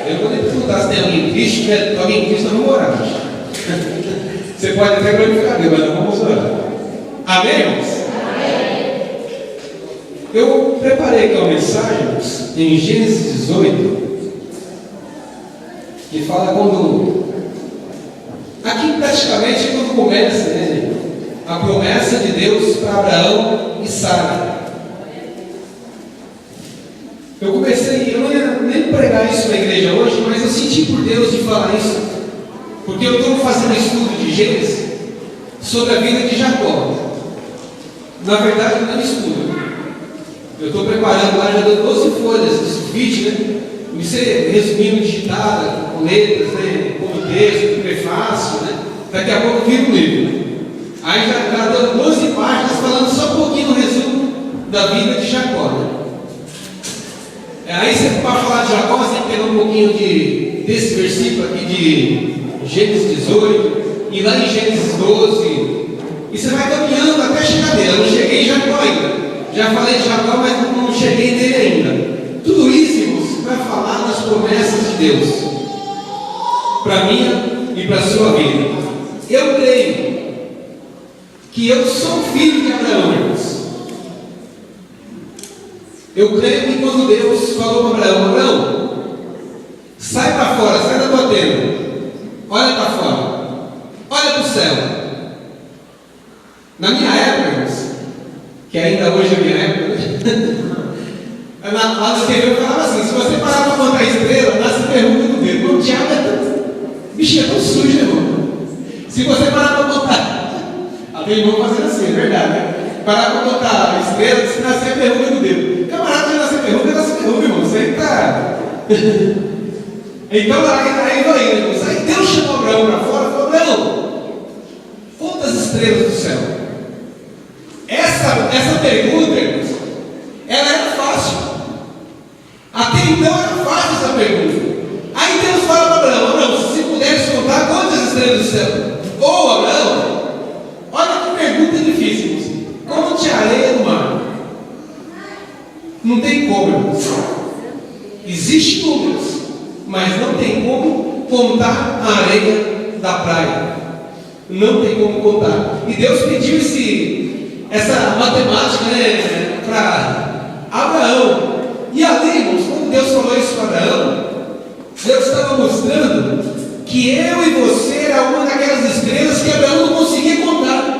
Eu vou lhe perguntar se tem alguém triste, porque alguém triste não vamos orar. Você pode até glorificar Deus, mas não vamos orar. Amém, irmãos? Eu preparei aqui uma mensagem em Gênesis 18, que fala quando... Aqui praticamente quando começa, né, a promessa de Deus para Abraão e Sara. Eu comecei, eu não ia nem pregar isso na igreja hoje, mas eu senti por Deus de falar isso, porque eu estou fazendo um estudo de Gênesis sobre a vida de Jacó. Na verdade, não é estudo. Eu estou preparando lá, já deu 12 folhas de sulfite, né? Comecei resumindo, digitada, com letras, né? Com texto, prefácio, né? Daqui a pouco eu viro um livro. Aí já deu 12 páginas falando só um pouquinho do resumo da vida de Jacó, né? Aí você para falar de Jacó, você tem que pegar um pouquinho desse versículo aqui de Gênesis 18, e lá em Gênesis 12, e você vai caminhando até chegar nele. Eu não cheguei em Jacó ainda. Já falei de Jacó, mas não cheguei nele ainda. Tudo isso, irmãos, para falar das promessas de Deus para minha e para a sua vida. Eu creio que eu sou filho de Abraão, irmãos. Eu creio que quando Deus falou para Abraão: Abraão, sai para fora, sai da tua tenda, olha para fora, olha para o céu. Na minha época, irmãos, que ainda hoje é a minha época, lá no interior eu falava assim: se você parar para contar a estrela, nasce pergunta do dedo. O diabo é tão... Bicho, é tão sujo, irmão. Se você parar para contar, até irmão fazendo assim, é verdade, né? Parar para contar a estrela, se nascer pergunta do dedo. Camarada, já nascer pergunta, nasce pergunta, irmão. Isso aí tá. Então, aí vai, irmãos. Aí Deus chamou Abraão para fora e falou: Abraão, conta as estrelas do céu. Essa pergunta, irmãos, ela era fácil. Até então era fácil essa pergunta. Aí Deus fala para Abraão: Abraão, se pudesse contar quantas estrelas do céu. Ou Abraão, olha que pergunta difícil, irmãos. Conte a areia do mar. Não tem como, irmãos. Existem números, mas não tem como contar a areia da praia. Não tem como contar. E Deus pediu essa matemática, né, para Abraão. E ali, irmãos, quando Deus falou isso para Abraão, Deus estava mostrando que eu e você era uma daquelas estrelas que Abraão não conseguia contar.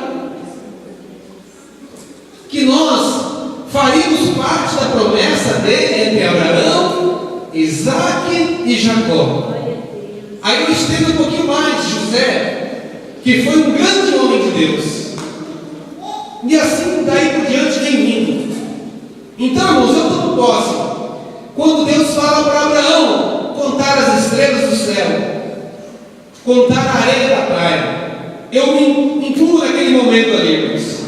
Que nós faríamos parte da promessa dele entre Abraão, Isaac e Jacó. Aí eu estendo um pouquinho mais, José, que foi um grande homem de Deus. E assim daí por diante vem vindo. Então, irmãos, eu tomo posse. Quando Deus fala para Abraão contar as estrelas do céu, contar a areia da praia, eu me incluo naquele momento ali, irmãos.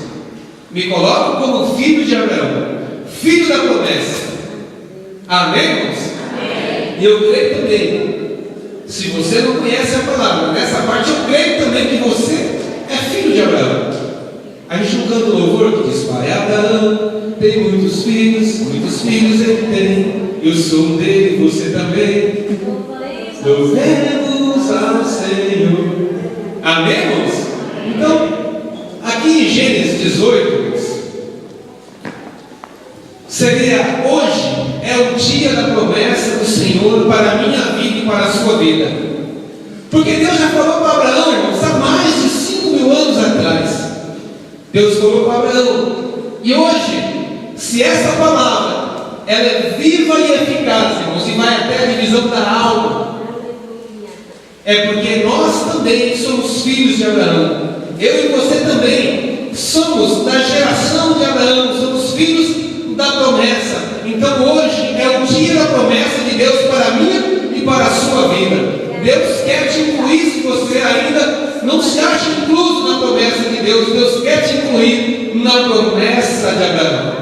Me coloco como filho de Abraão, filho da promessa. Amém, irmãos? Amém. E eu creio também, se você não conhece a palavra, nessa parte eu creio também que você é filho de Abraão. A gente não canta o louvor que diz: Pai Abraão tem muitos filhos ele tem, eu sou um dele, você também. Louvemos ao Senhor. Amém, irmãos? Então, aqui em Gênesis 18, seria hoje, é o dia da promessa do Senhor para a minha vida e para a sua vida. Porque Deus já falou para Abraão, irmãos, há mais de 5.000 anos atrás. Deus falou para Abraão. E hoje, se essa palavra ela é viva e eficaz, irmãos, e vai até a divisão da alma, é porque nós também somos filhos de Abraão. Eu e você também somos da geração de Abraão, somos filhos da promessa. Então hoje é o dia da promessa de Deus para a minha e para a sua vida. Deus quer te incluir. Se você ainda não se acha incluso na promessa de Deus, Deus quer te incluir na promessa de Abraão.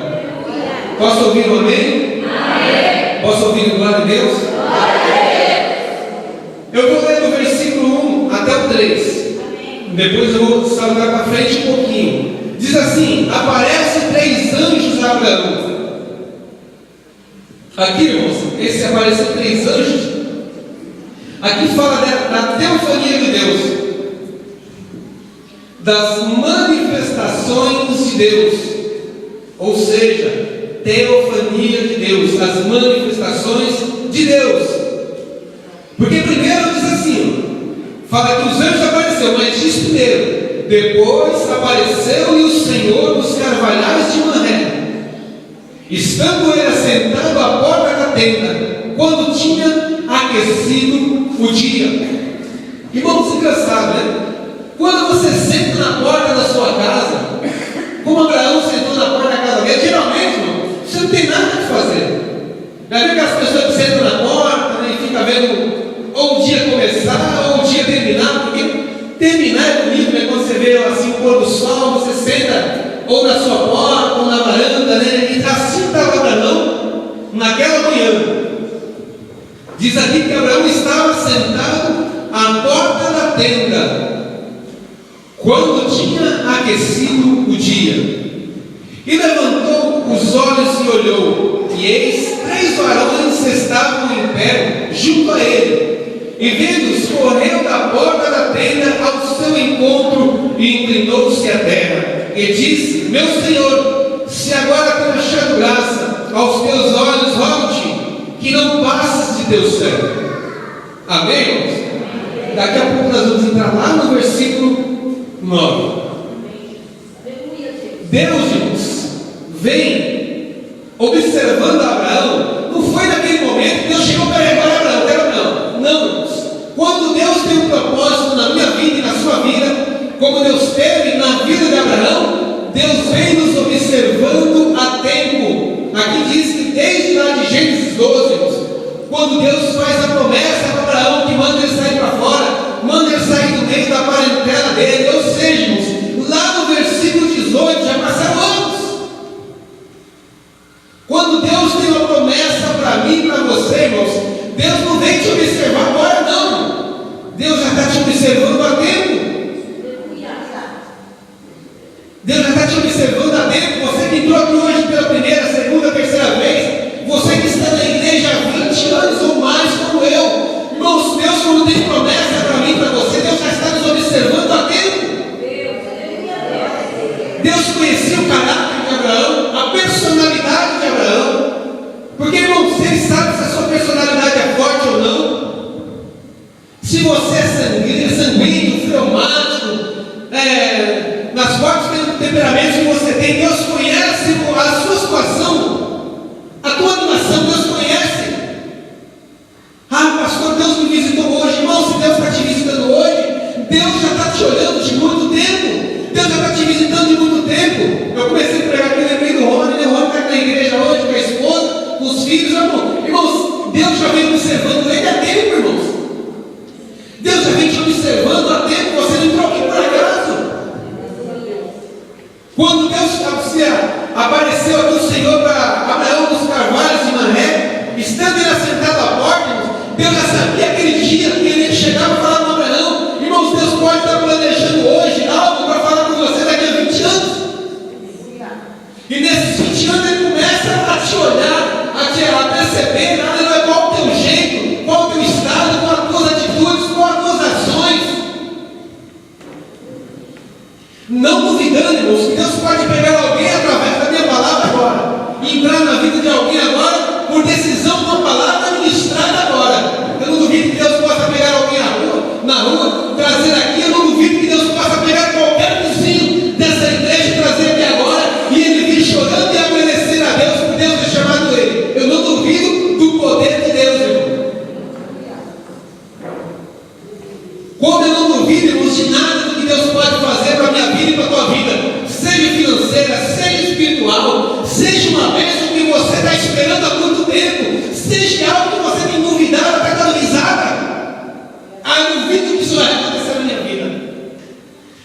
Posso ouvir um amém? Amém. Posso ouvir glória a Deus? Glória a Deus. Eu vou ler do versículo 1 até o 3. Amém. Depois eu vou saltar para frente um pouquinho. Diz assim: aparecem 3 anjos a Abraão. Aqui, irmãos, esse aparecem 3 anjos Aqui fala da teofania de Deus, das manifestações de Deus, ou seja, teofania de Deus, as manifestações de Deus. Porque primeiro diz assim, fala que os anjos apareceram, mas diz primeiro, depois apareceu-lhe o Senhor nos carvalhais de Manré, estando ele assentado à porta da tenda, quando tinha aquecido o dia. Irmãos, engraçado, né? Quando você senta na porta da sua casa, como Abraão sentou na porta da casa dele, geralmente, irmão, você não tem nada que fazer. Já viu aquelas pessoas que sentam na porta, né, e ficam vendo ou o dia começar, ou o dia terminar, porque terminar é bonito, né? Quando você vê assim o pôr do sol, você senta ou na sua porta, ou na varanda, né? E assim estava Abraão naquela manhã. Diz aqui que Abraão estava sentado à porta da tenda, quando tinha aquecido o dia. E levantou os olhos e olhou, e eis 3 varões estavam em pé junto a ele. E vendo-os, correu da porta da tenda ao seu encontro e inclinou-se à terra. E disse: meu Senhor, se agora tenho achado graça aos teus olhos, rogo-te que não passes de teu servo. Amém, irmãos? Daqui a pouco nós vamos entrar lá no versículo 9. Deus, irmãos, vem observando Abraão. Não foi naquele momento que Deus chegou para agora Abraão, quero Abraão. Não, irmãos. Quando Deus tem um propósito na minha vida e na sua vida, como Deus teve na vida de Abraão, Deus vem nos observando a tempo. Aqui diz que desde lá de Gênesis 12, irmãos, quando Deus faz a promessa para Abraão que manda ele sair para fora, manda ele sair do meio da parentela dele, ou seja, irmãos, lá no versículo 18 já passaram anos. Quando Deus tem uma promessa para mim e para você, irmãos, Deus não vem te observar agora, não. Deus já está te observando há tempo. Deus já está te observando há tempo. Você que entrou aqui hoje pela primeira, segunda, terceira vez, você que está na igreja há 20 anos ou mais, como eu, irmãos, Deus, quando tem promessa para mim e para você, Deus já está nos observando há tempo. Deus conhecia o caráter de Abraão, a personalidade de Abraão, porque, irmãos, Ele sabe se a sua personalidade é forte ou não. Se você é sanguíneo, fleumático, nas fortes temperamentos que você tem, Deus conhece a sua situação, a tua animação, Deus conhece. Ah, pastor, Deus me visitou hoje. Irmão, se Deus está te visitando hoje, Deus já está te olhando de muito tempo. Deus já está te visitando de muito tempo. Eu comecei a pregar aqui, lembrei do Rony, né? O Rony está aqui na igreja hoje com a esposa, com os filhos, irmão. Irmãos, Deus já vem observando ele há tempo, irmãos. Deus já vem te observando há tempo, você não entrou aqui por acaso. Quando Deus apareceu aqui o Senhor para Abraão nos carvalhos de Manré, estando ele assentado à porta, irmãos, Deus já sabia aquele dia que ele chegava e falava para Abraão. Irmãos, Deus pode estar planejando hoje algo para falar com você daqui a 20 anos. E nesses 20 anos ele começa a te olhar, a perceber, qual o teu jeito, qual o teu estado, qual as tuas atitudes, qual as tuas ações. Não duvidando, irmãos, que Deus pode pegar alguém através da minha palavra agora, e entrar na vida de alguém agora, por decisão de uma palavra ministrada agora. Eu não duvido que Deus possa pegar alguém na rua, trazer aqui. Eu não duvido que Deus possa pegar qualquer vizinho dessa igreja e trazer aqui agora, e ele vir chorando e agradecer a Deus por Deus ter chamado ele. Eu não duvido do poder de Deus, irmão. Como eu não duvido, irmãos, de nada do que Deus pode fazer para a minha vida e para a tua vida, seja financeira, seja espiritual, seja uma bênção que você está esperando há muito tempo, seja algo que você tem duvidado, está dando risada. Ah, eu duvido que isso vai acontecer na minha vida.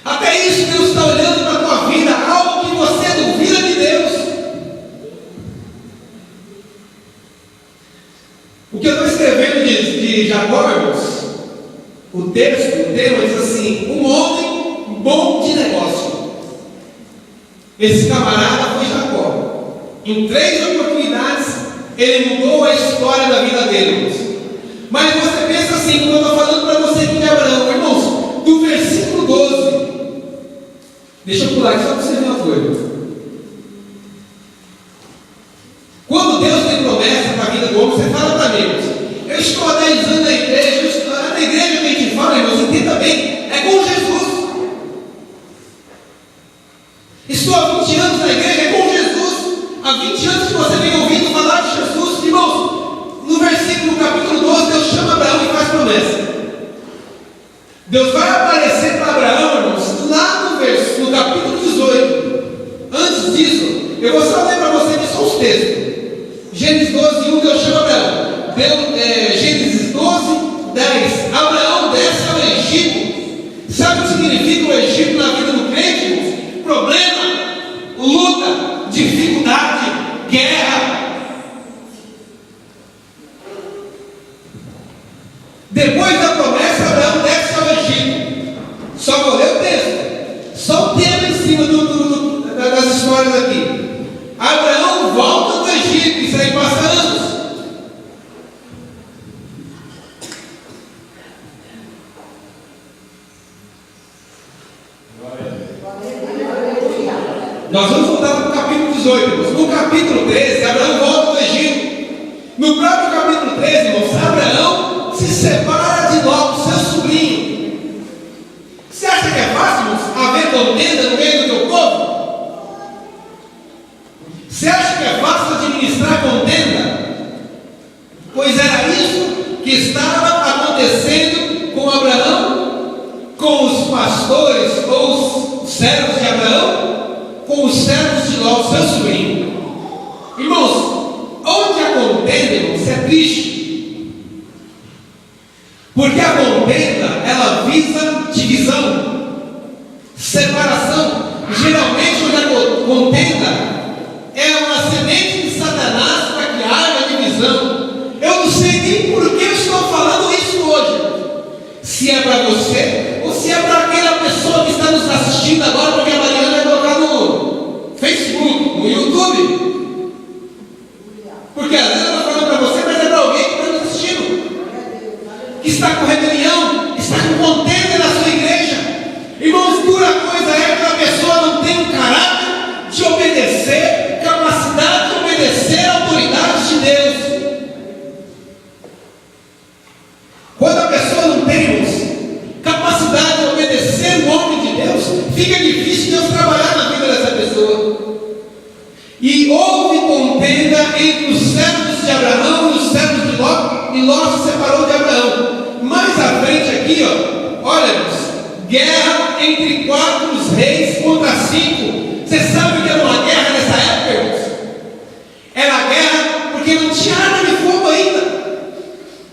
Até isso Deus está olhando para a tua vida, algo que você duvida de Deus. O que eu estou escrevendo de Jacó, irmãos, o tema diz assim: um homem bom de negócio. Esse camarada foi Jacó. Em 3 oportunidades, ele mudou a história da vida dele, irmãos. Mas você pensa assim, quando eu like só para você ver uma coisa. Quando Deus tem promessa para a vida do homem, você fala para Deus: eu estou há 10 anos na igreja, eu estou na igreja que a gente fala, irmãos, entenda bem, é com Jesus. Estou há 20 anos na igreja, é com Jesus. Há 20 anos que você vem ouvindo falar de Jesus, irmãos. No versículo, no capítulo 12, Deus chama Abraão e faz promessa. Deus vai aparecer para Abraão, irmãos, lá no capítulo 18. Antes disso, eu vou só ler para você que são os textos. Gênesis 12, 1, Deus chama Abraão. Gênesis 12, 10. Abraão desce ao Egito. Sabe o que significa o Egito na vida do crente, irmãos? Problema, luta, dificuldade, guerra. Depois da promessa, Abraão desce ao Egito. Só vou ler o texto. Só o tema em cima das histórias aqui. Abraão volta do Egito. Isso aí passa anos. Nós vamos voltar para o capítulo 18, irmãos. No capítulo 13, Abraão volta do Egito. No próprio capítulo 13, irmãos, Abraão se separa de Ló, seu sobrinho. Você acha que é fácil, irmãos, haver contenda no meio do teu povo? Você acha que é fácil administrar contenda? Pois era isso que estava acontecendo com Abraão, com os pastores ou os servos de Abraão, com os servos de Ló, seu sobrinho. Irmãos, onde a contenda, irmãos, é triste. Porque a contenda, ela visa divisão, separação. Geralmente, onde a contenda é uma semente de Satanás para que haja divisão. Eu não sei nem por que eu estou falando isso hoje. Se é para você, ou se é para aquela pessoa que está nos assistindo agora, porque a Mariana vai colocar no Facebook, no YouTube. Porque às vezes eu estou falando para você, mas é para alguém que está nos assistindo, que está com rebelião, está com contenda na sua igreja. Irmãos, dura coisa é que a pessoa não tem um caráter de obedecer, capacidade de obedecer a autoridade de Deus. Quando a pessoa não tem, irmãos, capacidade de obedecer o homem de Deus, fica difícil Deus trabalhar na vida dessa pessoa. E houve contenda entre os servos de Abraão e os servos de Ló, e Ló se separou de Abraão. Mais à frente aqui, olha, irmãos, guerra entre 4 reis contra 5. Você sabe o que era uma guerra nessa época, irmãos? Era guerra porque não tinha arma de fogo ainda.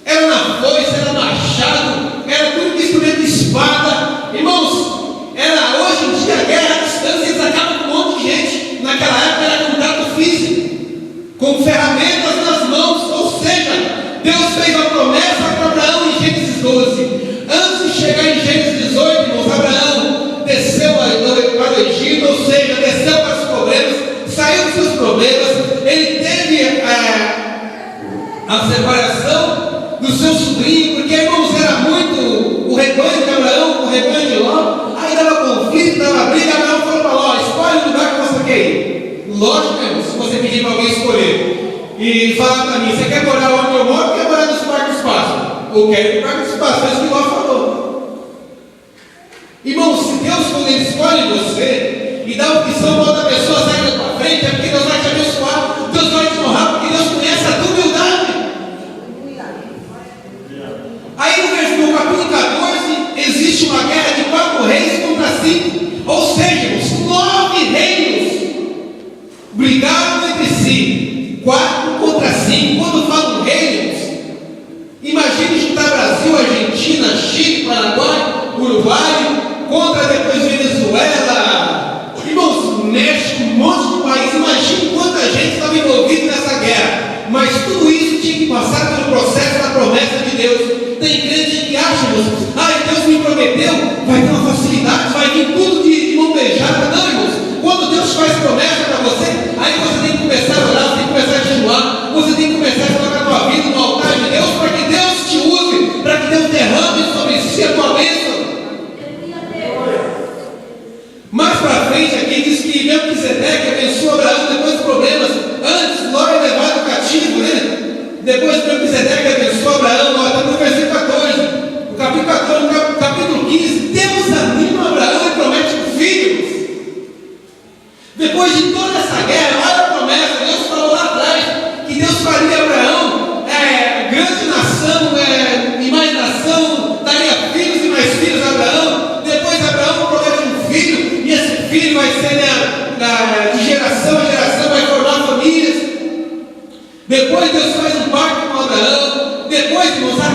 Era na foice, era machado, era tudo de instrumento de espada. Irmãos, era hoje em dia a guerra à distância, eles acabam com um monte de gente. Naquela época era contato físico, com ferramentas nas mãos. Ou seja, Deus fez a promessa para Abraão em Gênesis 12. Antes de chegar em Gênesis 18, irmãos, Abraão desceu para o Egito, ou seja, desceu para os problemas, saiu dos seus problemas. Ele teve a separação do seu sobrinho, porque, irmãos, era muito o rebanho de Abraão, o rebanho de Ló. Aí dava conflito, dava briga. Abraão falou para Ló: escolhe o lugar que você quer ir. Lógico, irmãos, se você pedir para alguém escolher e falar para mim: você quer morar onde eu moro ou quer morar nos parques do espaço? Ou quer ir para o parque do espaço? Foi isso que Ló falou. Irmãos, se Deus, quando Ele escolhe você e dá a opção para outra pessoa sair da tua frente, é porque Deus vai te abençoar, Deus vai te honrar, porque Deus conhece a tua humildade. Aí no capítulo 14, existe uma guerra de 4 reis contra 5. Ou seja, os 9 reinos brigaram entre si. 4 contra 5. Quando falam reinos, imagine juntar Brasil, Argentina, Chile, Paraguai, Uruguai, contra depois Venezuela, irmãos, México, um monte de país. Imagine quanta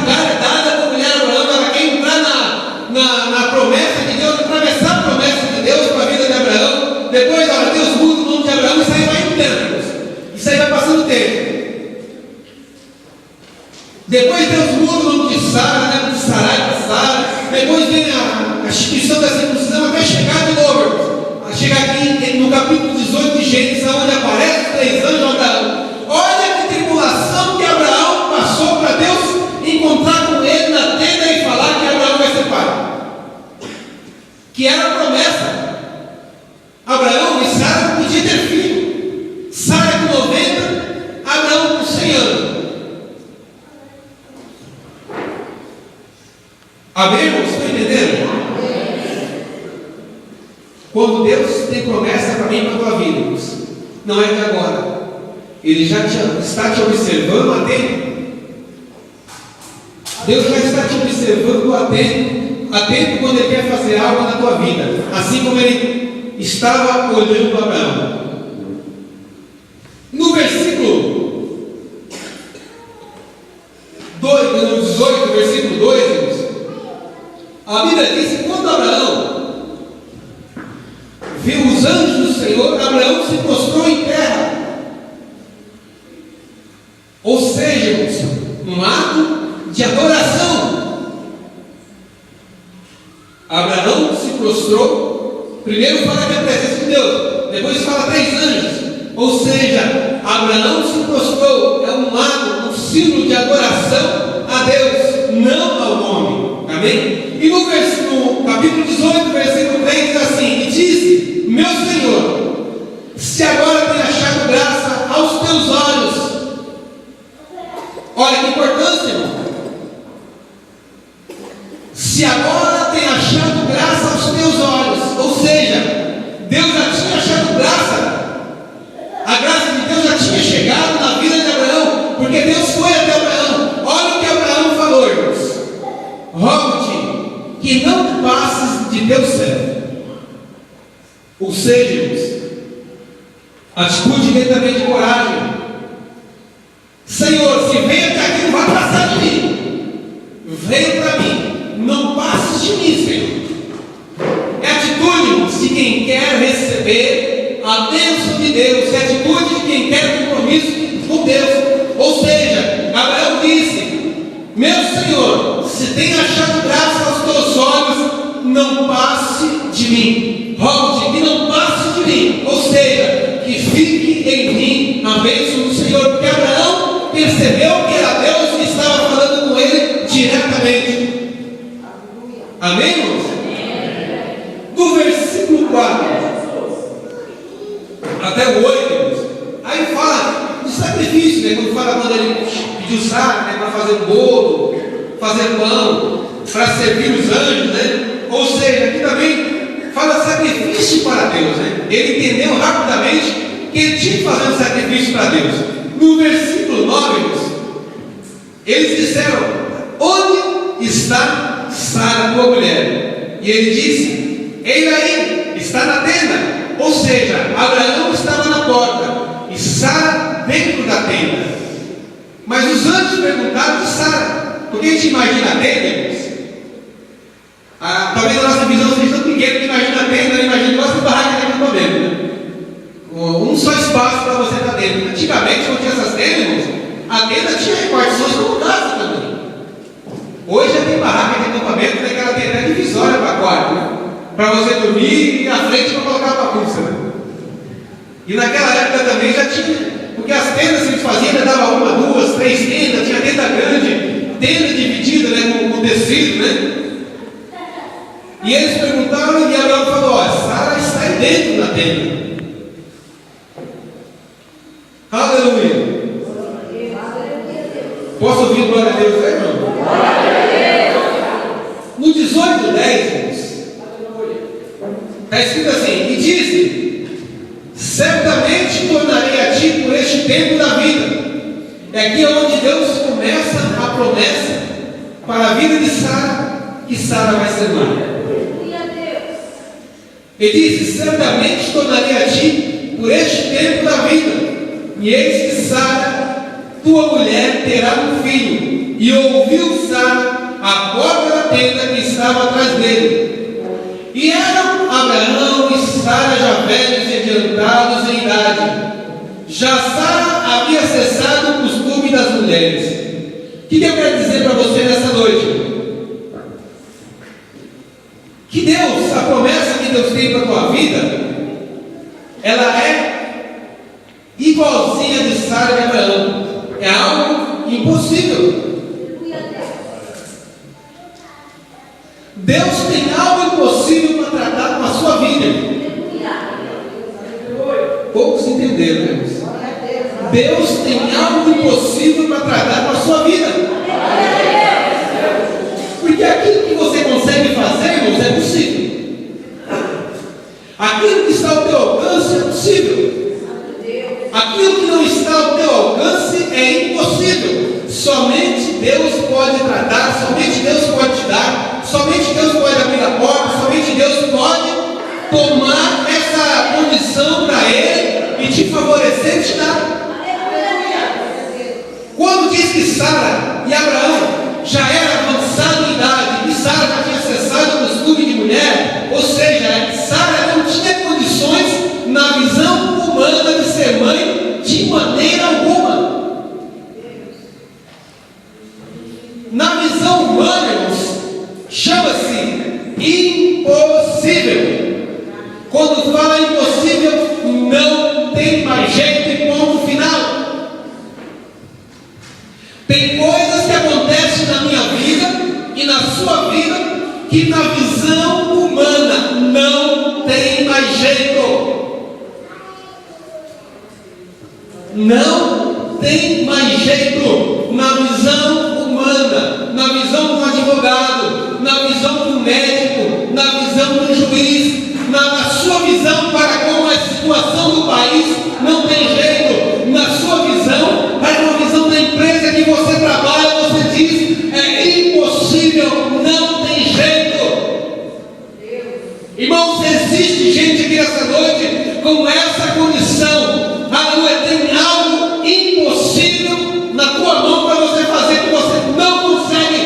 cara é dada para a mulher Abraão, ela quer entrar na promessa de Deus, atravessar a promessa de Deus para a vida de Abraão. Depois, olha, Deus muda o nome de Abraão, isso aí vai em tempos. Isso aí vai passando tempo. Depois Deus muda o nome de Sara, né, de Sarai para Sara. Depois vem a instituição da circuncisão até chegar de novo. Chegar aqui no capítulo 18 de Gênesis, onde aparece os 3 anos de Abraão. Olha que tribulação que Abraão passou para Deus encontrar com ele na tenda e falar que Abraão vai ser pai. Que era a promessa. Abraão e Sara não podiam ter filho. Sara com 90, Abraão com 100 anos. Amém, irmãos? Estão entendendo? Quando Deus tem promessa para mim e para a tua vida, irmãos, não é de agora. Ele já está te observando há tempo. Deus já está te observando há tempo quando Ele quer fazer algo na tua vida. Assim como Ele estava olhando para Abraão. No versículo 2, no 18, versículo 2, irmãos, a Bíblia diz que quando Abraão viu os anjos do Senhor, Abraão se prostrou em terra. Ou seja, um ato de adoração. Abraão se prostrou. Primeiro fala que é a presença de Deus, depois fala 3 anjos. Ou seja, Abraão se prostrou. É um ato, um símbolo de adoração a Deus, não ao homem. Amém? E no capítulo 18, versículo 3 diz assim: e disse: meu Senhor, se agora tem achado graça aos teus olhos. Olha que importância, irmão. Se agora tem achado graça aos teus olhos. Ou seja, Deus já tinha achado graça. A graça de Deus já tinha chegado na vida de Abraão, porque Deus foi até Abraão. Olha o que Abraão falou, irmãos: rogo-te que não passes de teu servo. Ou seja, irmãos, atitude diretamente de coragem. Senhor, se veio até aqui, não vai passar de mim. Veio para mim, não passes de mim, Senhor. É atitude, irmãos, de quem quer receber a bênção de Deus. É atitude de quem quer compromisso com Deus. Ou seja, Abraão disse: meu Senhor, se tem achado graça aos teus olhos, não passe de mim. Rogo-te que não passe de mim. Ou seja, que fique em mim a bênção do Senhor. Porque Abraão percebeu que era Deus que estava falando com ele diretamente. Amém, irmãos? No versículo 4 até o 8, irmãos, aí fala do sacrifício, né? Quando ele pediu Sara, né, para fazer bolo, fazer pão, para servir os anjos, né? Ou seja, aqui também fala sacrifício para Deus, né? Ele entendeu rapidamente que ele tinha que fazer um sacrifício para Deus. No versículo 9, eles disseram: onde está Sara, tua mulher? E ele disse: ele aí, está na tenda. Ou seja, Abraão estava na porta e Sara dentro da tenda. Mas os anjos perguntaram de Sara, porque a gente imagina a tenda, irmãos. Talvez a nossa visão seja tão pequena que imagina a tenda, imagina quase barraca de acampamento, né? Um só espaço para você estar dentro. Antigamente, quando tinha essas tendas, irmãos, a tenda tinha repartições como casa também. Hoje já tem barraca de acampamento, tem aquela tenda divisória para quarto, né? Para você dormir e à frente para colocar a bagunça, né? E naquela época também já tinha, porque as tendas que eles faziam, já dava 1, 2, 3 tendas, tinha tenda grande, tenda dividida, né, com tecido, né? E eles perguntaram, e Abraão falou: ó, Sara está aí dentro da tenda. Aleluia. Posso ouvir glória a Deus, né, irmão? No 18:10, irmãos, está escrito assim: e disse: certamente tornarei a ti por este tempo da vida. É aqui onde Deus começa a promessa para a vida de Sara, que Sara vai ser mãe. Ele disse: certamente tornarei a ti por este tempo da vida. E eis que Sara, tua mulher, terá um filho. E ouviu Sara tenda que estava atrás dele. E eram Abraão e Sara já velhos e adiantados em idade. Já Sara havia cessado o costume das mulheres. O que eu quero dizer para você nessa noite? Que Deus, a promessa que Deus tem para a tua vida, ela é igualzinha de Sara e Abraão. É algo impossível. Deus tem algo impossível para tratar com a sua vida. Poucos entenderam, irmãos. Deus tem algo impossível para tratar com a sua vida. Porque aquilo que você consegue fazer, irmãos, é possível. Aquilo que está ao teu alcance é possível. Aquilo que não está ao teu alcance é impossível. Somente Deus pode tratar, somente Deus pode te dar, somente Deus pode abrir a porta, somente Deus pode tomar essa condição para Ele e te favorecer e te dar. Quando diz que Sara e Abraão já eram avançados em idade e Sara já tinha cessado o costume de mulher, ou seja, Sara não tinha condições na visão humana de ser mãe de maneira alguma. Na visão humana, irmãos, chama-se impossível. Quando fala impossível, não tem mais jeito e ponto final. Tem coisas que acontecem na minha vida e na sua vida que na visão humana não tem mais jeito. Não tem mais jeito na visão humana, na visão do advogado, na visão do médico, na visão do juiz, na sua visão para com a situação do país, não tem jeito. Na sua visão, para uma visão da empresa que você trabalha, você diz, é impossível, não tem jeito. Irmãos, existe gente aqui essa noite com essa condição. Aleluia, tem algo impossível na tua mão para você fazer que você não consegue.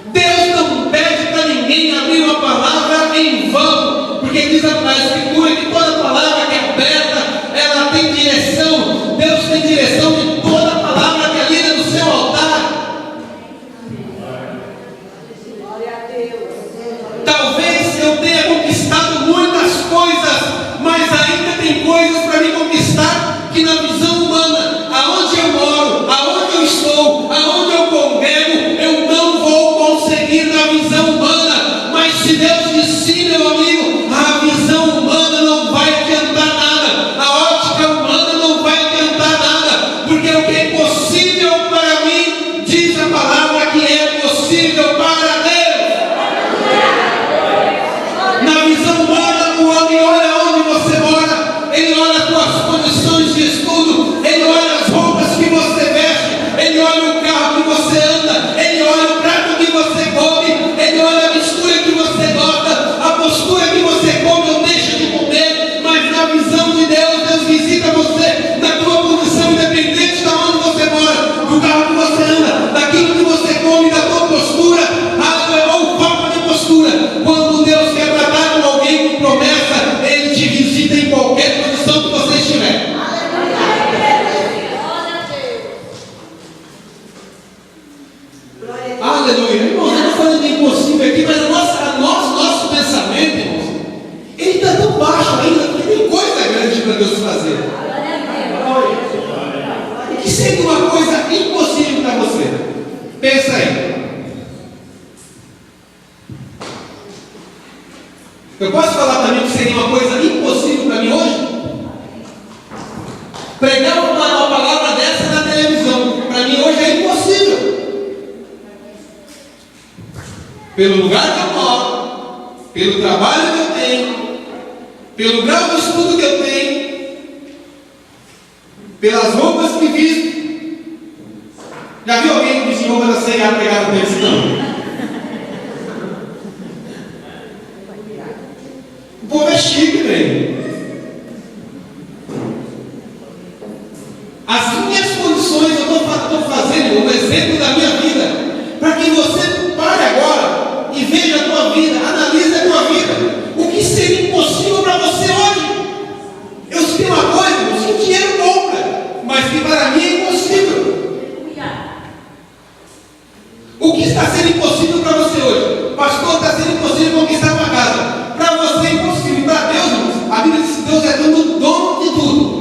Deus não pede para ninguém abrir uma palavra em vão, porque diz a Escritura que toda palavra que é aberta, ela tem direção. Deus tem direção de toda palavra que é lida no seu altar. Talvez eu tenha conquistado muitas coisas, mas ainda tem coisas para me conquistar que na visão humana, aonde eu moro, aonde eu estou, aonde eu congrego, eu não vou conseguir na visão humana. Mas se Deus disse, meu amigo, a visão humana não vai adiantar nada, a ótica humana não vai adiantar nada, porque o que é possível para mim, diz a palavra que é possível para Deus. Na visão humana, o homem olha onde você mora, ele olha as suas condições de estudo, ele olha as roupas que você veste, ele olha o carro que você anda, ele olha o prato que você come, ele olha a mistura que você gosta, a postura que você come ou deixa de comer. Mas na visão de Deus, Deus visita você na tua condição, independente de onde você mora, do carro que você anda, daquilo que você come, da tua postura, ou falta de postura. Quando Deus quer tratar com alguém com promessa, Ele te visita em qualquer condição que você estiver. Aleluia. Irmãos, eu não estou falando de impossível aqui, mas nosso pensamento, irmãos, ele está tão baixo ainda, porque tem coisa grande para Deus fazer. O que seria uma coisa impossível para você? Pensa aí. Eu posso falar para mim que seria uma coisa impossível para mim hoje? Pregar uma palavra dessa na televisão, para mim hoje é impossível. Pelo lugar que eu moro, pelo trabalho que eu tenho, pelo grau de estudo que eu tenho, pelas roupas que visto. Já viu alguém que vestiu roupa da C&A pregar no televisão? O povo é chique, velho. As minhas condições, eu estou fazendo um exemplo da minha vida, para que você pare agora está sendo impossível para você hoje? Pastor, está sendo impossível conquistar uma casa. Para você é impossível. Para Deus, irmãos, a Bíblia diz que Deus é dono de tudo.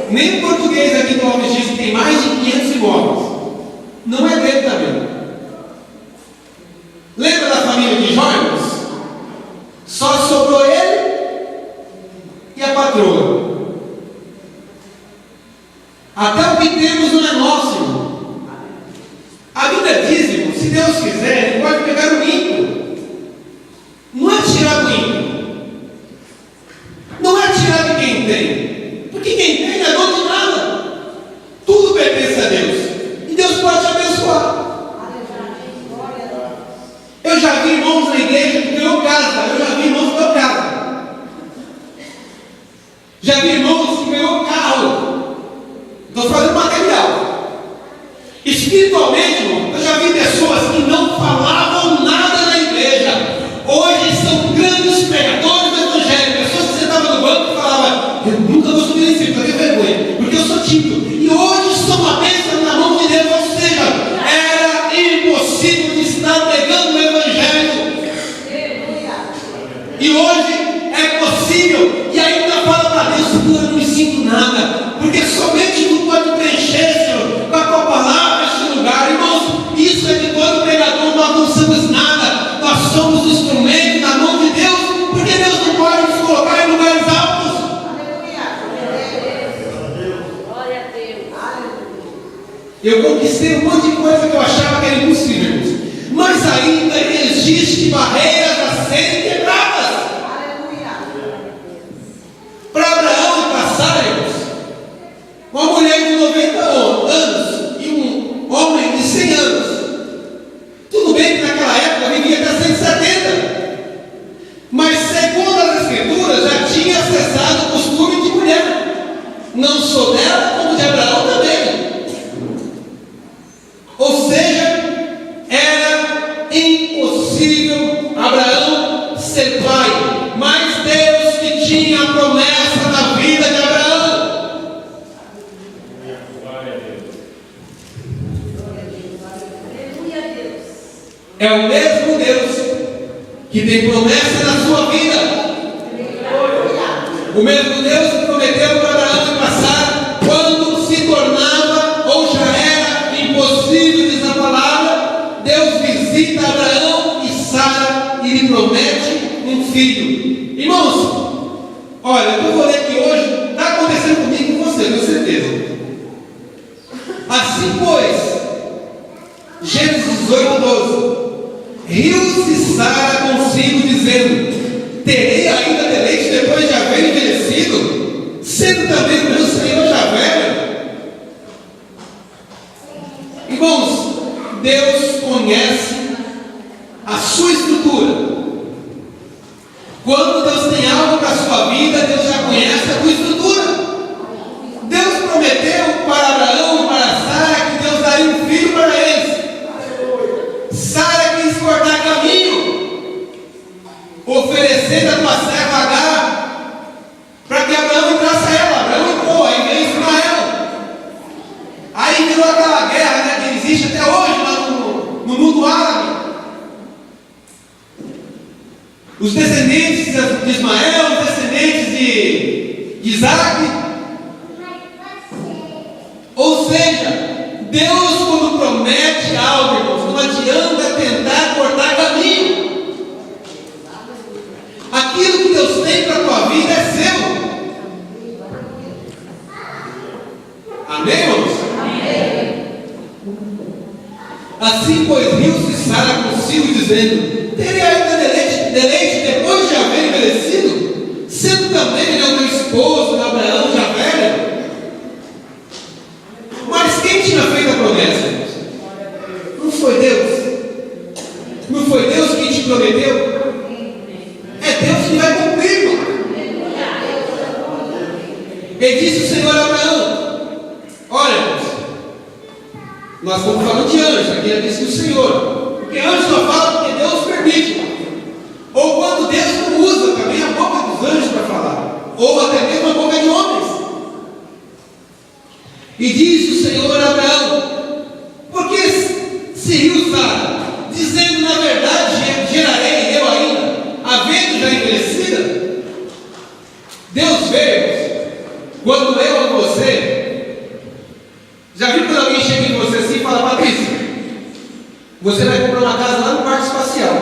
Nem o português aqui do Alves diz que tem mais de 500 imóveis. Não é dele também. Lembra da família de Jó, irmãos? Só sobrou ele e a patroa. Até o que temos não é nosso, irmão. A Bíblia diz, irmão, se Deus quiser, Ele pode pegar o ímpio. Não é tirar do ímpio. Não é tirar de quem tem. Porque quem tem não é dono de nada. Tudo pertence a Deus. E Deus pode te abençoar. Eu já vi irmãos na igreja que ganhou casa. Eu já vi irmãos que ganhou casa. Já vi irmãos que ganhou carro. Estou falando material. Espiritualmente, irmão, eu já vi pessoas que não falavam nada na igreja. Hoje são grandes pregadores do evangelho. Pessoas que sentavam no banco e falavam: eu nunca vou subir em cima, porque vergonha, porque eu sou tímido. E hoje são uma bênção na mão de Deus. Ou seja, era impossível de estar pregando o evangelho. E hoje é possível. E ainda fala para Deus: eu não me sinto nada, porque somente tu pode preencher, Senhor, com a tua palavra este lugar. Irmãos, isso é de todo pregador. Nós não somos nada, nós somos instrumento na mão de Deus, porque Deus não pode nos colocar em lugares altos. Eu conquistei um monte de coisa que eu achava que era impossível, irmãos, mas ainda existem barreiras a serem quebradas. Para Abraão e para Sara, irmãos, uma mulher de 90 anos e um homem de 100 anos. Tudo bem que naquela época vivia até 170, mas segundo as Escrituras já tinha cessado o costume de mulher, não só dela como de Abraão também. Ou seja, era impossível Abraão ser pai, mas Deus que tinha a promessa na vida de Abraão. É o mesmo Deus que tem promessa na sua vida. O mesmo Deus que prometeu para Abraão e para Sara quando se tornava ou já era impossível, diz a palavra. Deus visita Abraão e Sara e lhe promete um filho. Irmãos, olha, eu vou ler aqui hoje, está acontecendo comigo e com você, com certeza. Assim, pois, Gênesis 18, 12. Riu-se Sara consigo, dizendo: terei ainda deleite depois de haver envelhecido, sendo também o meu Senhor já velho? Irmãos, Deus conhece a sua estrutura. Quando Deus tem algo para a sua vida, Deus já conhece a sua estrutura. Deus prometeu para Abraão e para Sara que Deus daria um filho para eles. Sara quis cortar caminho, oferecendo a tua serva Agar, para que Abraão entrasse a ela. Abraão entrou, aí veio Ismael. Aí virou aquela guerra, né, que existe até hoje lá no mundo árabe. Os descendentes de Ismael, os descendentes de Isaac. Ou seja, Deus, quando promete algo, irmãos, não adianta tentar cortar caminho. Aquilo que Deus tem para a tua vida é seu. Amém, irmãos? Amém. Assim, pois, riu-se Sara consigo, dizendo: terei ainda deleite depois de haver envelhecido, sendo também ele o meu esposo, Abraão, já velho? Mas quem tinha feito a promessa? Não foi Deus? Não foi Deus quem te prometeu? É Deus que vai cumprir, irmão. E disse o Senhor a Abraão: olha, irmãos, nós estamos falando de anjos, aqui ele disse o Senhor, porque anjos só fala porque Deus permite, ou quando Deus não usa também a boca dos anjos para falar, ou até mesmo a boca de homens. E diz o Senhor a Abraão: porque Se riu Sara, dizendo: na verdade gerarei eu ainda, havendo já envelhecida. Deus veio, quando eu ou você, já viu quando alguém chega em você assim e fala: Patrícia, você vai comprar uma casa lá no parque espacial,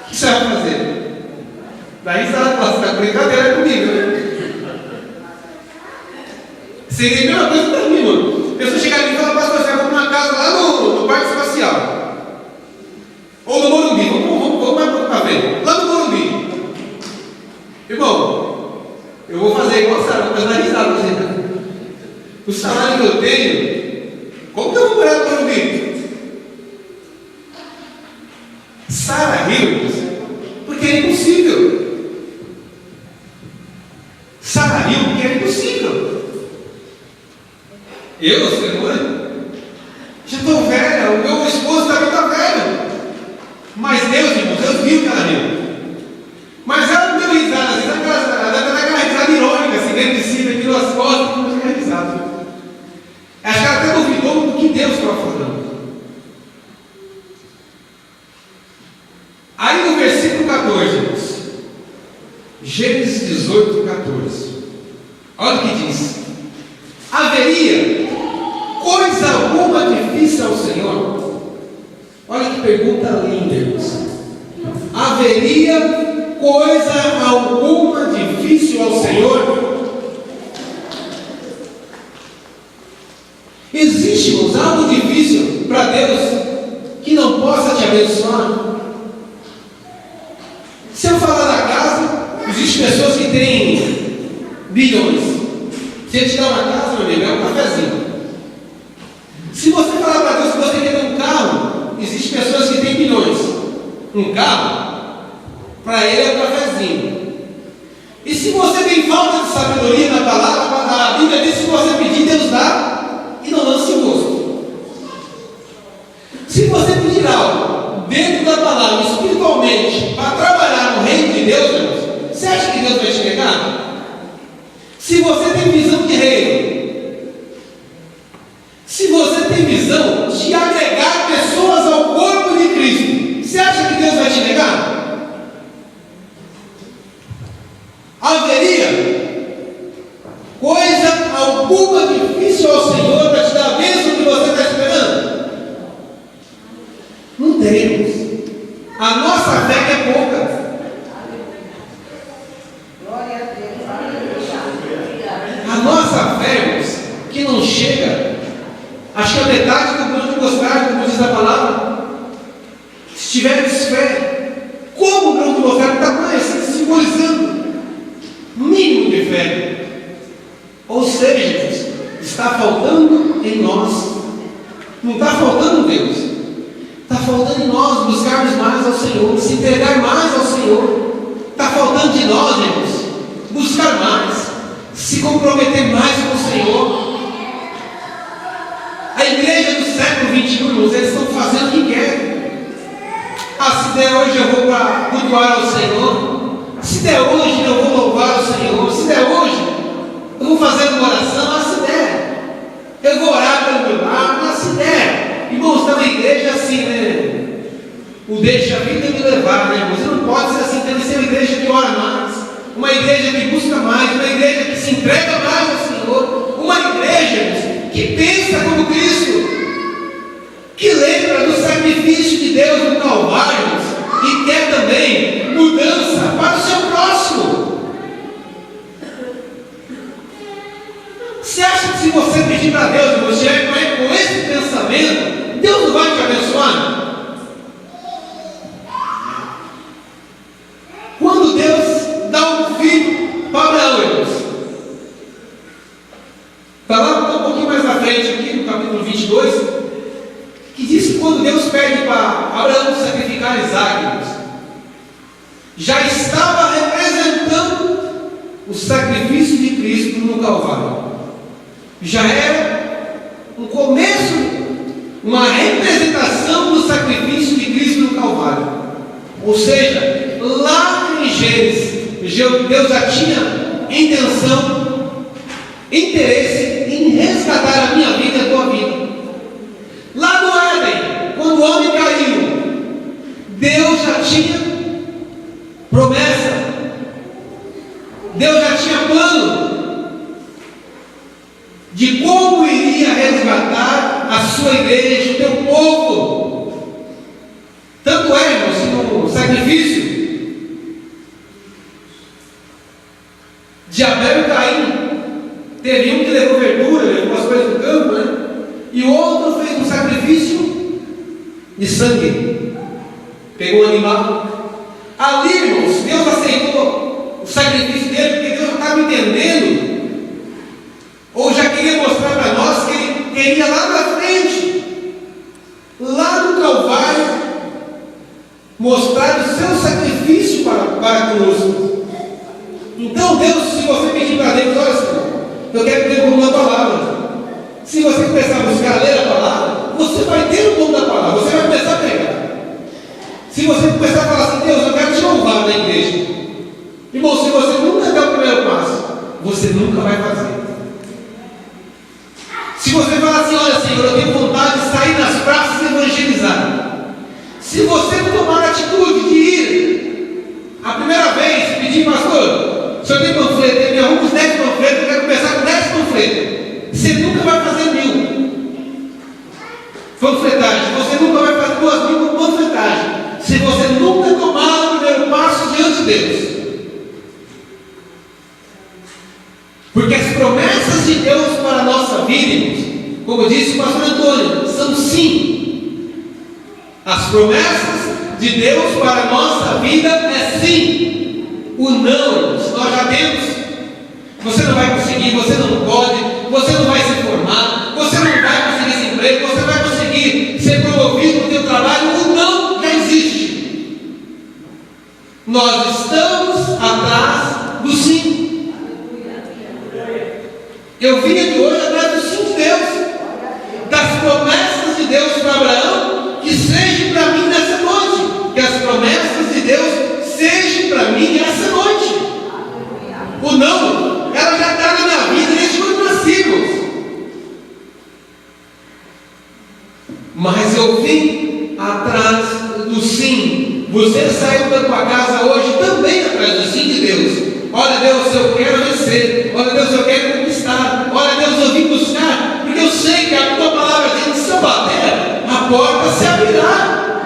o que você vai fazer? Daí você está com brincadeira comigo, né? Seria a mesma coisa para mim, mano. A pessoa chegar aqui e falar: pastor, você vai comprar uma casa lá no parque espacial, ou no Morumbi, vamos mais para ver, lá no Morumbi. Irmão, eu vou fazer igual o salário, vou dar risada pra você. O salário que eu tenho, como que eu vou morar no Morumbi? Sara riu, porque é impossível. Sara riu porque é impossível. Eu, Senhor, já estou velha, o meu esposo também está velho. Mas Deus, irmãos, Deus viu que ela riu. Mas ela não deu risada, assim, daquela risada irônica, assim, dentro de si, virou as costas e não tinha risada. Acho que ela até duvidou do que Deus estava falando. Aí no versículo 14, irmãos, Gênesis 18, 14. Olha o que diz: haveria coisa alguma difícil ao Senhor? Olha que pergunta linda, irmãos. Haveria coisa alguma difícil ao Senhor? Existe, irmãos, algo difícil para Deus que não possa te abençoar? Se eu falar da casa, existem pessoas que têm bilhões. Se ele te dá uma casa, meu amigo, é um cafezinho. Se você falar para Deus que você quer ter um carro, existem pessoas que têm bilhões. Um carro, para ele é um cafezinho. E se você tem falta de sabedoria na palavra, a Bíblia diz que se você pedir, Deus dá e não lance o rosto. Se você pedir algo dentro da palavra, espiritualmente, para trabalhar no reino de Deus, irmãos, você acha que Deus vai te negar? Se você tem visão de reino, se você tem visão de agregar pessoas ao corpo de Cristo, você acha que Deus vai te negar? Haveria coisa alguma difícil ao Senhor para te dar a bênção que você está esperando? Não teremos. A nossa fé que é pouca. A nossa fé, irmãos, que não chega, acho que a metade do grão de mostarda, como diz a palavra. Se tiveres fé, como o grão de mostarda, tamanho assim, simbolizando mínimo de fé. Ou seja, irmãos, está faltando em nós. Não está faltando em Deus. Está faltando em nós buscarmos mais ao Senhor, se entregar mais ao Senhor. Está faltando de nós, irmãos, buscar mais, se comprometer mais com o Senhor. A igreja do século XXI, irmãos, eles estão fazendo o que querem. Se der hoje eu vou para cultuar ao Senhor. Se der hoje eu vou louvar ao Senhor. Se der hoje eu vou fazer uma oração. Se der eu vou orar pelo meu lar. Se der, irmãos, está na igreja assim, né? O deixa a vida me levar, né, irmãos? Não pode ser assim, tem que ser uma igreja que ora mais, uma igreja que busca mais, uma igreja que se entrega mais ao Senhor, uma igreja, irmãos, que pensa como Cristo, que lembra do sacrifício de Deus no Calvário e quer também mudança para o seu próximo. Você acha que se você pedir para Deus, irmão, estiver com esse pensamento, Deus não vai te abençoar? Quando Deus dá um filho para Abraão, irmãos, está lá um pouquinho mais na frente aqui, no capítulo 22, que diz que quando Deus pede para Abraão sacrificar Isaac, irmãos, já estava representando o sacrifício de Cristo no Calvário. Já era um começo, uma representação do sacrifício de Cristo no Calvário. Ou seja, lá em Gênesis, Deus já tinha intenção, interesse em resgatar a minha vida e a tua vida. Lá no Éden, de sangue. Pegou um animal. Ali, irmãos, Deus aceitou o sacrifício dele, porque Deus já estava entendendo, ou já queria mostrar para nós que ele queria lá na frente, lá no Calvário, mostrar o seu sacrifício para conosco. Então, Deus, se você pedir para Deus, olha, Senhor, eu quero ter o dom da palavra. Se você começar a buscar a ler a palavra, você vai ter o dom da palavra, você vai começar a pregar. Se você começar a falar assim, Deus, eu quero te louvar na igreja. Irmão, se você nunca der o primeiro passo, você nunca vai fazer. Se você falar assim, olha, Senhor, eu tenho vontade de sair nas praças e evangelizar. Se você não tomar a atitude de ir a primeira vez, pedir, pastor, o senhor tem panfleto, me arruma os 10 panfletos, eu quero começar com 10 panfletos. Você nunca vai fazer 1000 panfletagem, você nunca vai fazer 2000 panfletagem, se você nunca tomar o primeiro passo diante de Deus. Porque as promessas de Deus para a nossa vida, como disse o pastor Antônio, são sim. As promessas de Deus para a nossa vida é sim. O não, nós já temos. Você não vai conseguir, você não pode, você não vai se formar, você não vai conseguir esse emprego, você vai conseguir ser promovido no seu trabalho. O não já existe. Nós estamos atrás do sim. Eu vim aqui hoje atrás do sim de Deus, das promessas de Deus para Abraão, que seja para mim nessa noite, que as promessas de Deus sejam para mim nessa noite. O não, ela já está na minha vida desde quando nascimos. Mas eu vim atrás do sim. Você saiu da tua casa hoje também atrás do sim de Deus. Olha, Deus, eu quero vencer. Olha, Deus, eu quero conquistar. Olha, Deus, eu vim buscar. Porque eu sei que a tua palavra diz que se eu bater, a porta se abrirá.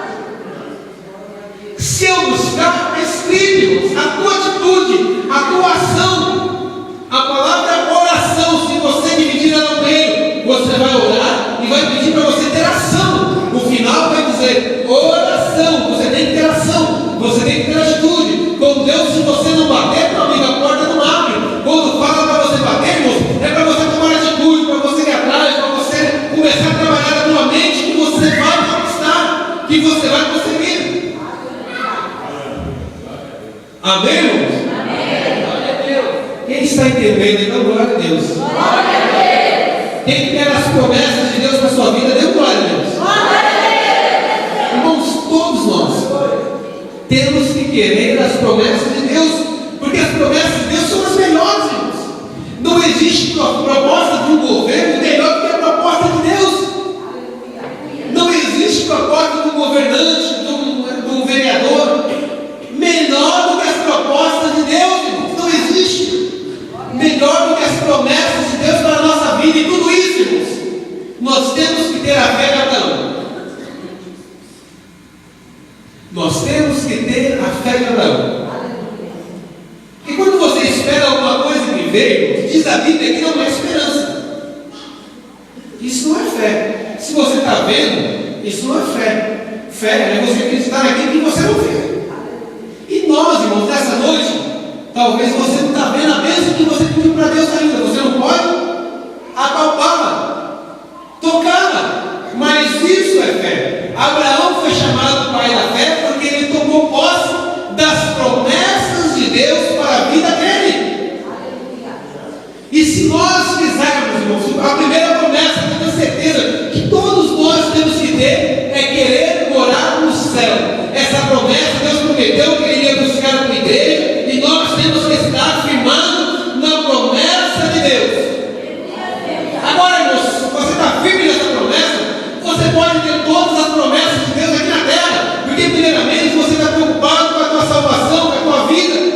Se eu buscar, escreve-nos a tua atitude, a tua ação. A palavra é oração. Se você dividir ela no meio, você vai orar e vai pedir para você ter ação. O final vai dizer oração. Você tem que ter ação. Você tem que ter atitude. Com Deus, se você não bater, meu amigo, a porta não abre. Quando fala para você bater, irmão, é para você tomar atitude, para você ir atrás, para você começar a trabalhar na tua mente, que você vai conquistar, que você vai conseguir. Amém, irmãos? Amém. Glória a Deus. Quem está entendendo, então, glória a Deus. Glória a Deus. Quem quer as promessas de Deus para a sua vida, dê glória a Deus. Glória a Deus. Irmãos, todos nós temos que querer as promessas de Deus, porque as promessas de Deus são as melhores, irmãos. Não existe proposta de um governo melhor do que a proposta de Deus. Não existe proposta de um governante, de um vereador, melhor do que as propostas de Deus, irmãos. Não existe melhor do que as promessas de Deus para a nossa vida. E tudo isso, irmãos, nós temos que ter a fé de Abraão. Nós temos que ter a fé de Abraão. E quando você espera alguma coisa que veio, diz a Bíblia que não é esperança. Isso não é fé. Se você está vendo, isso não é fé. Fé é você acreditar naquilo que você não vê. E nós, irmãos, nessa noite, talvez você não está vendo a bênção que você pediu para Deus ainda. Você não pode apalpá-la, tocá-la. Mas isso é fé. Abraão foi chamado pai da fé porque ele tomou posse das promessas de Deus para a vida dele. E se nós fizermos, irmãos, a primeira promessa, eu tenho certeza que todos nós temos que ter é querer morar no céu. Essa promessa Deus prometeu que ele ia buscar a tua igreja e nós temos que estar firmando na promessa de Deus. Agora, irmãos, se você está firme nessa promessa, você pode ter todas as promessas de Deus aqui na terra, porque primeiramente você está preocupado com a tua salvação, com a tua vida.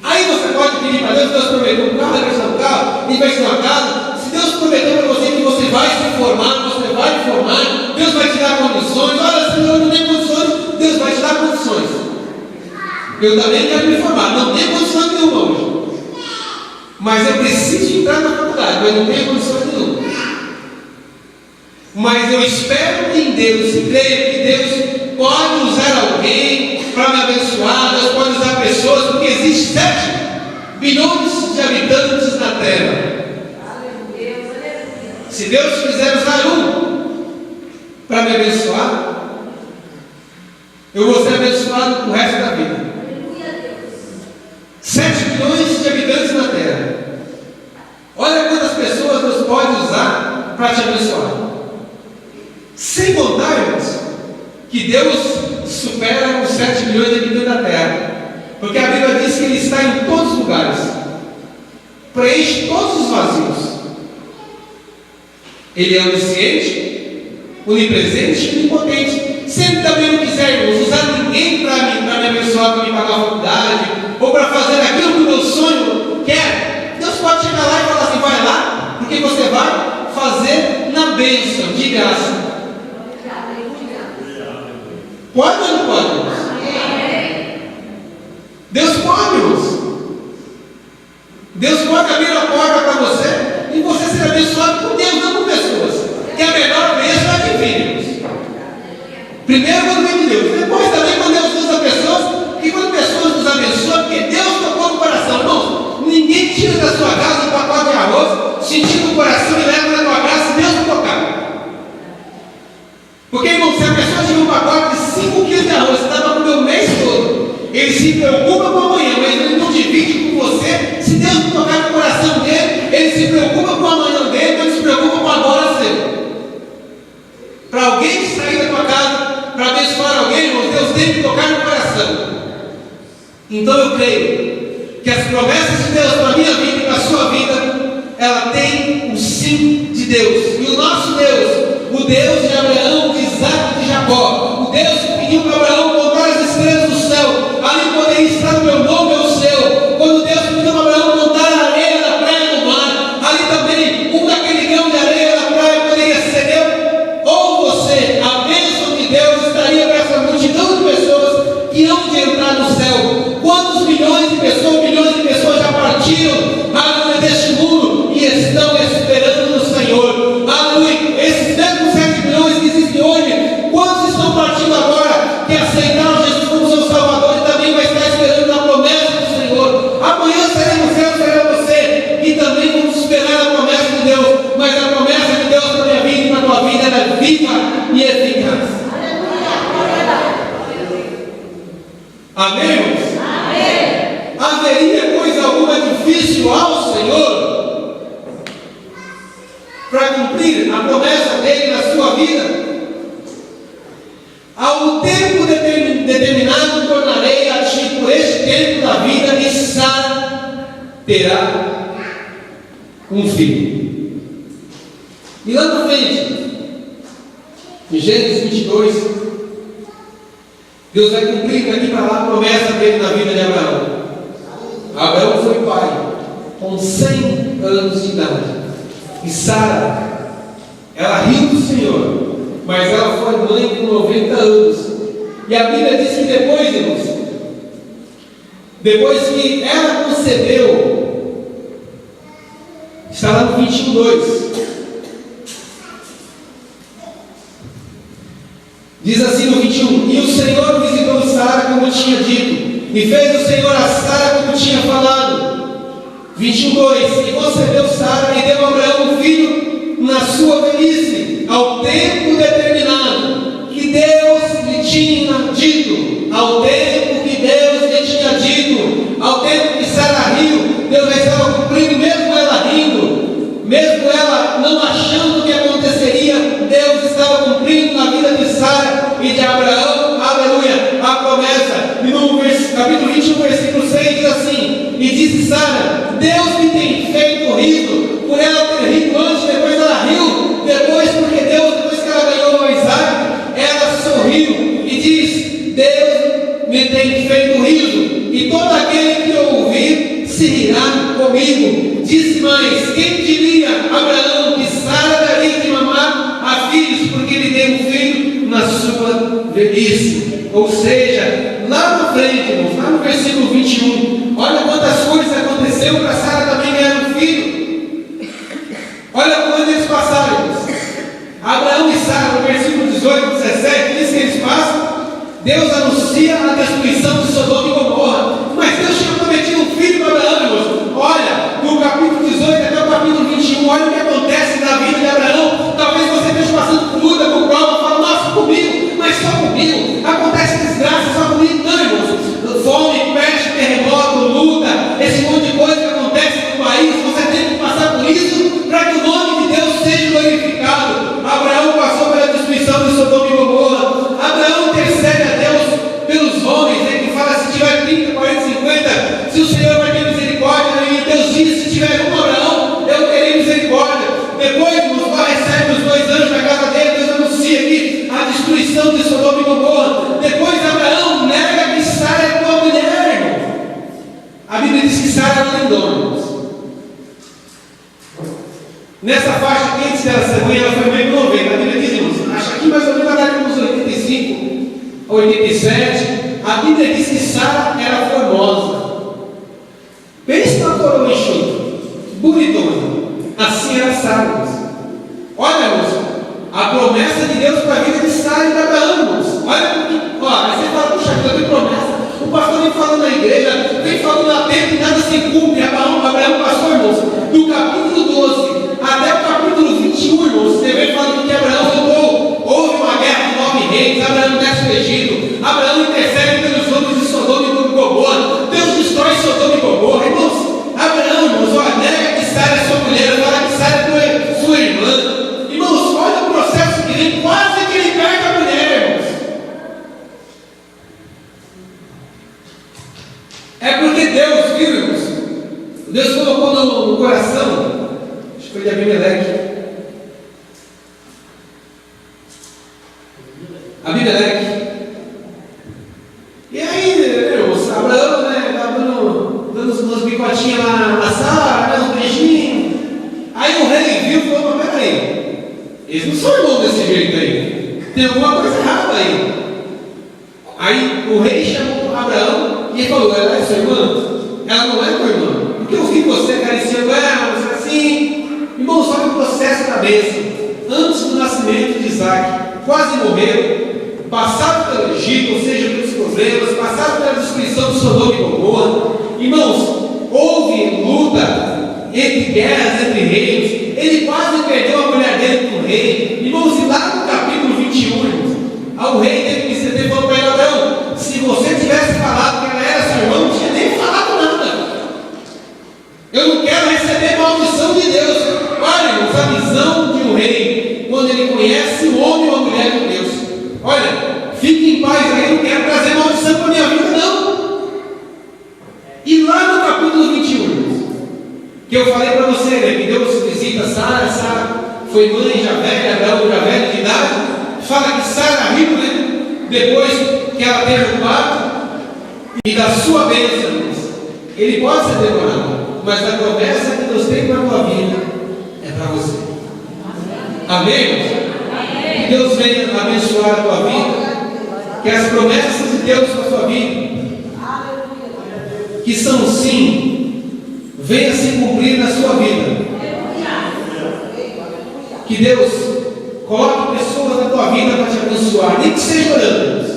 Aí você pode pedir para Deus, Deus prometeu um carro, vai ser um carro, ele vai ser uma casa. Se Deus prometeu para você que você vai se formar, você vai formar, Deus vai te dar condições. Olha, Senhor, não tem condições, Deus vai te dar condições. Eu também quero me formar, não tenho condições nenhuma hoje. Mas eu preciso entrar na faculdade, mas não tenho condições nenhuma. Mas eu espero em Deus e creio que Deus pode usar alguém para me abençoar, Deus pode usar pessoas, porque existe 7 bilhões de habitantes na terra. Se Deus quiser usar um para me abençoar, eu vou ser abençoado pro resto da vida. 7 bilhões de habitantes na terra. Olha quantas pessoas Deus pode usar para te abençoar. Sem contar, irmãos, que Deus supera os 7 bilhões de habitantes da terra. Porque a Bíblia diz que Ele está em todos os lugares, preenche todos os vazios. Ele é onisciente, onipresente e onipotente. Se Ele também não quiser, irmãos, usar ninguém para me abençoar, para me pagar a faculdade, ou para fazer aquilo que o meu sonho quer, Deus pode chegar lá e falar assim: vai lá, porque você vai fazer na bênção, de graça. Pode ou não pode, irmãos? Deus pode, irmãos. Deus pode abrir a porta para você e você ser abençoado por Deus, não por pessoas. Que a melhor bênção é divina, irmãos. Primeiro quando vem de Deus, depois também quando Deus usa pessoas, e quando pessoas nos abençoam, porque Deus tocou no coração, irmãos. Ninguém tira da sua casa um pacote de arroz, sentiu no coração e leva na tua casa se Deus não tocar. Porque, irmão, se a pessoa tiver um pacote de 5 quilos de arroz, você dá para comer o mês todo, ele se preocupa com amanhã, mas ele não divide com você. Se Deus não tocar no coração dele, ele se preocupa com o amanhã dele, mas ele se preocupa com agora seu. Para alguém sair da tua casa, para abençoar alguém, irmão, Deus tem que tocar no coração. Então eu creio que as promessas de Deus para a minha vida e para a sua vida, ela tem o sim de Deus. E o nosso Deus, o Deus de Abraão, de Isaac e de Jacó, o Deus que pediu para Abraão contar as estrelas do céu, ali poderia estar o meu nome ou o seu. Quando Deus pediu para Abraão contar a areia da praia do mar, ali também um daquele grão de areia da praia poderia ser eu ou você. A bênção de Deus estaria para essa multidão de pessoas que hão de entrar no céu. Quantos milhões de pessoas já partiram, aleluia, deste mundo e estão esperando no Senhor, aleluia. Esses mesmos 7 milhões que existem hoje, quantos estão partindo agora, que aceitaram Jesus como seu Salvador e também vai estar esperando na promessa do Senhor? Amanhã seremos eu, será você, e também vamos esperar a promessa de Deus, mas a promessa de Deus para a minha vida e para a tua vida, ela é viva e eficaz. Amém, irmãos? Amém. Haveria coisa alguma difícil ao Senhor para cumprir a promessa dele na sua vida? Ao tempo determinado tornarei a ti por este tempo da vida, e Sara terá um filho. E lá na frente, em Gênesis 22, Deus vai cumprir daqui para lá a promessa dele na vida de Abraão. Abraão foi pai com 100 anos de idade. E Sara, ela riu do Senhor, mas ela foi mãe com 90 anos. E a Bíblia diz que depois, irmãos, depois que ela concebeu, está lá no 21:2. Diz assim no 21: e o Senhor visitou Sara como tinha dito, e fez o Senhor a Sara como tinha falado. 21:2: e concebeu Sara e deu a Abraão um filho na sua velhice, ao tempo determinado que Deus lhe tinha dito. Ao tempo que Deus lhe tinha dito, ao tempo que Sara riu, Deus já estava cumprindo, mesmo ela rindo, mesmo ela não achando que aconteceria, Deus estava cumprindo na vida de Sara e de Abraão, aleluia, a promessa. E no capítulo 21, versículo 6 diz assim: e disse Sara, Deus me tem feito riso, por ela ter rido antes, depois ela riu, depois porque Deus, depois que ela ganhou o Isaac, ela sorriu e diz: Deus me tem feito riso, e todo aquele que ouvir se rirá comigo. Disse mais: quem diria, Abraão, que Sara daria de mamar a filhos, porque lhe deu um filho na sua velhice. Ou seja, lá na frente, irmãos, lá no versículo 21, olha quantas coisas aconteceram para Sara também ganhar um filho. Olha quando eles passaram, irmãos. Abraão 18, 17, diz que eles passam, Deus anuncia a destruição de Sodoma e Gomorra, mas Deus tinha prometido um filho para Abraão, irmãos. Olha, do capítulo 18 até o capítulo 21, olha o que acontece na vida de Abraão. Talvez você esteja passando por luta, por prova, fala, nossa, comigo, mas só comigo, acontece desgraça, só comigo, não, irmãos. Fome, peste, terremoto, luta, esse monte de coisa que acontece no país, você tem que passar por isso para que o nome de Deus seja glorificado. Abraão passou pela destruição de Sodoma e Gomorra. Abraão intercede a Deus pelos homens, ele fala, se tiver 30, 40, 50, se o Senhor vai ter misericórdia, e Deus diz, se tiver um Abraão, eu terei misericórdia. Depois, irmãos, recebe os 2 anjos na casa dele, Deus anuncia aqui a destruição de Sodoma e Gomorra. Depois Abraão nega que Sara é tua mulher, irmão. A Bíblia diz que Sara era lindona. Nessa faixa aqui, antes dela ser mãe, ela foi meio 90. A Bíblia diz, irmãos, acho que aqui mais ou menos ela era uns 85, 87. A Bíblia diz que Sara era formosa. Pensa na coroa enxuta, bonitona. Assim era Sara. Olha, irmãos, a promessa de Deus para a vida de Sara e de Abraão, irmãos. Olha, aí você fala, puxa, eu tenho promessa. O pastor vem falando na igreja, vem falando na tempo e nada se cumpre. Abraão passou, irmãos, do capítulo 12 até o capítulo 21, irmãos. Você vem falando que Abraão lutou, houve uma guerra de 9 reis, Abraão desce o Egito, Abraão intercede pelos homens de Sodoma e Gomorra, Deus destrói Sodoma e Gomorra, irmãos. Abraão, irmãos, olha, nega que Sara é sua mulher, fala que Sara é sua irmã. Irmãos, olha o processo que vem, quase que ele perde a mulher, irmãos. É porque Deus, viu, irmãos? Deus colocou no coração, acho que foi de Abimeleque. E aí, irmãos, Abraão, né, estava dando umas bicotinhas lá na sala, uns beijinhos. Aí o rei viu e falou, mas peraí, eles não são irmãos desse jeito aí, tem alguma coisa errada aí. Aí o rei chamou Abraão e ele falou, ela é sua irmã? Ela não é tua irmã, porque eu vi você acariciando ela, você assim. Irmãos, olha o processo da bênção. Antes do nascimento de Isaac, quase morreram, passaram pelo Egito, ou seja, pelos problemas, passaram pela destruição de Sodoma e Gomorra. Irmãos, houve luta entre guerras, entre reinos. Ele quase perdeu a mulher dele para o rei. Irmãos, e lá no capítulo 21, irmãos, o rei teve que se falou para ele, Abraão, se você tivesse falado que ela era seu irmão, não tinha nem falado nada. Eu não quero receber maldição de Deus. Olha, irmãos, a visão de um rei, quando ele conhece um homem ou uma mulher de Deus. Olha, fique em paz aí, eu não quero trazer maldição para a minha vida, não. E lá no capítulo 21, irmãos, que eu falei para você, né, que Deus visita Sara, Sara foi mãe já velha, Abraão já velho de idade, fala que Sara riu, né? Depois que ela teve o parto, e da sua bênção, irmãos, ele pode ser demorado, mas a promessa que Deus tem para a tua vida é para você. Amém, irmãos? Que Deus venha abençoar a tua vida, que as promessas de Deus para a tua vida, que são sim, venha se cumprir na sua vida. Que Deus coloque pessoas na tua vida para te abençoar, nem que seja orando,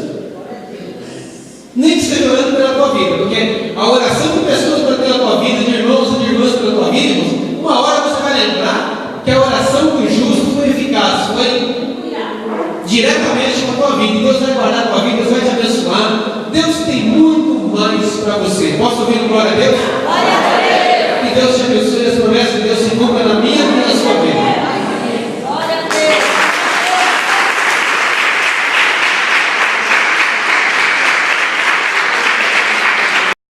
nem que seja orando pela tua vida, porque a oração de pessoas pela tua vida, de irmãos e de irmãs pela tua vida, irmãos, uma hora você vai lembrar que a oração do justo foi eficaz, foi diretamente com a tua vida. Deus vai guardar a tua vida, Deus vai te abençoar. Deus tem muito mais para você. Posso ouvir glória a Deus? Glória a Deus. Que Deus te abençoe, as promessas de Deus se cumpram na minha